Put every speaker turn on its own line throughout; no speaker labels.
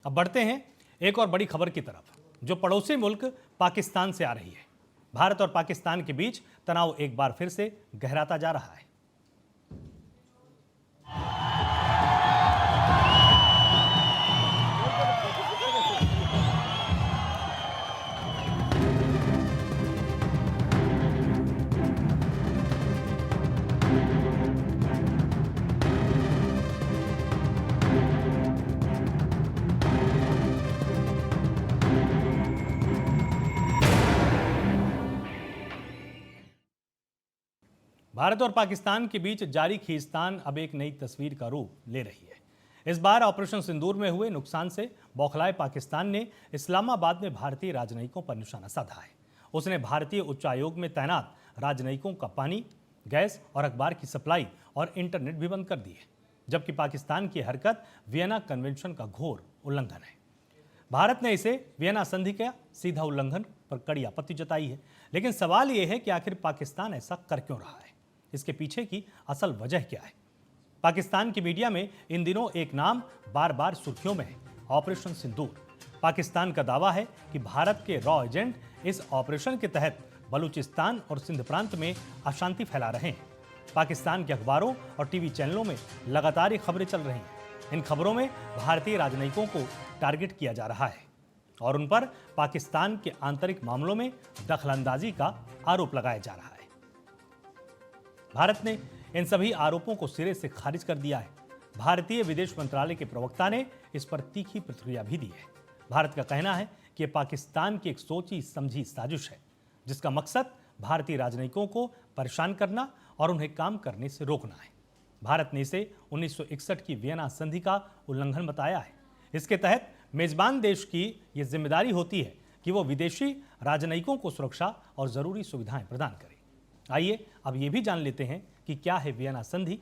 अब बढ़ते हैं एक और बड़ी खबर की तरफ, जो पड़ोसी मुल्क पाकिस्तान से आ रही है। भारत और पाकिस्तान के बीच तनाव एक बार फिर से गहराता जा रहा है। भारत और पाकिस्तान के बीच जारी खींचतान अब एक नई तस्वीर का रूप ले रही है। इस बार ऑपरेशन सिंदूर में हुए नुकसान से बौखलाए पाकिस्तान ने इस्लामाबाद में भारतीय राजनयिकों पर निशाना साधा है। उसने भारतीय उच्चायोग में तैनात राजनयिकों का पानी, गैस और अखबार की सप्लाई और इंटरनेट भी बंद कर दी है, जबकि पाकिस्तान की हरकत वियना कन्वेंशन का घोर उल्लंघन है। भारत ने इसे वियना संधि का सीधा उल्लंघन पर कड़ी आपत्ति जताई है, लेकिन सवाल यह है कि आखिर पाकिस्तान ऐसा कर क्यों रहा है, इसके पीछे की असल वजह क्या है। पाकिस्तान की मीडिया में इन दिनों एक नाम बार बार सुर्खियों में है, ऑपरेशन सिंदूर। पाकिस्तान का दावा है कि भारत के रॉ एजेंट इस ऑपरेशन के तहत बलूचिस्तान और सिंध प्रांत में अशांति फैला रहे हैं। पाकिस्तान के अखबारों और टीवी चैनलों में लगातार ये खबरें चल रही हैं। इन खबरों में भारतीय राजनयिकों को टारगेट किया जा रहा है और उन पर पाकिस्तान के आंतरिक मामलों में दखलंदाजी का आरोप लगाया जा रहा है। भारत ने इन सभी आरोपों को सिरे से खारिज कर दिया है। भारतीय विदेश मंत्रालय के प्रवक्ता ने इस पर तीखी प्रतिक्रिया भी दी है। भारत का कहना है कि यह पाकिस्तान की एक सोची समझी साजिश है, जिसका मकसद भारतीय राजनयिकों को परेशान करना और उन्हें काम करने से रोकना है। भारत ने इसे 1961 की वियना संधि का उल्लंघन बताया है। इसके तहत मेजबान देश की यह जिम्मेदारी होती है कि वो विदेशी राजनयिकों को सुरक्षा और जरूरी सुविधाएं प्रदान करे। आइए अब ये भी जान लेते हैं कि क्या है वियना संधि।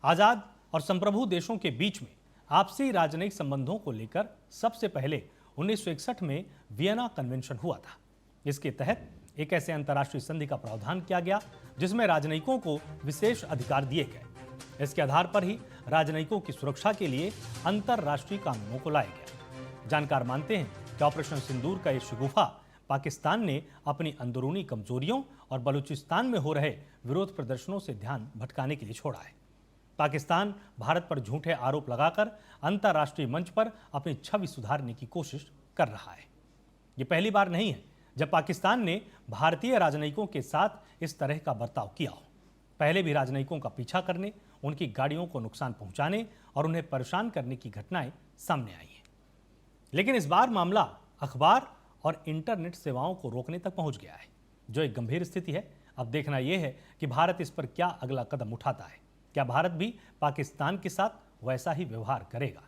आजाद और संप्रभु देशों के बीच में आपसी राजनयिक संबंधों को लेकर सबसे पहले 1961 में वियना कन्वेंशन हुआ था। इसके तहत एक ऐसे अंतर्राष्ट्रीय संधि का प्रावधान किया गया जिसमें राजनयिकों को विशेष अधिकार दिए गए। इसके आधार पर ही राजनयिकों की सुरक्षा के लिए अंतर्राष्ट्रीय कानूनों को लाया गया। जानकार मानते हैं कि ऑपरेशन सिंदूर का यह शगुफा पाकिस्तान ने अपनी अंदरूनी कमजोरियों और बलूचिस्तान में हो रहे विरोध प्रदर्शनों से ध्यान भटकाने के लिए छोड़ा है। पाकिस्तान भारत पर झूठे आरोप लगाकर अंतर्राष्ट्रीय मंच पर अपनी छवि सुधारने की कोशिश कर रहा है। यह पहली बार नहीं है जब पाकिस्तान ने भारतीय राजनयिकों के साथ इस तरह का बर्ताव किया हो। पहले भी राजनयिकों का पीछा करने, उनकी गाड़ियों को नुकसान पहुंचाने और उन्हें परेशान करने की घटनाएं सामने आई हैं। लेकिन इस बार मामला अखबार और इंटरनेट सेवाओं को रोकने तक पहुंच गया है, जो एक गंभीर स्थिति है। अब देखना यह है कि भारत इस पर क्या अगला कदम उठाता है। क्या भारत भी पाकिस्तान के साथ वैसा ही व्यवहार करेगा?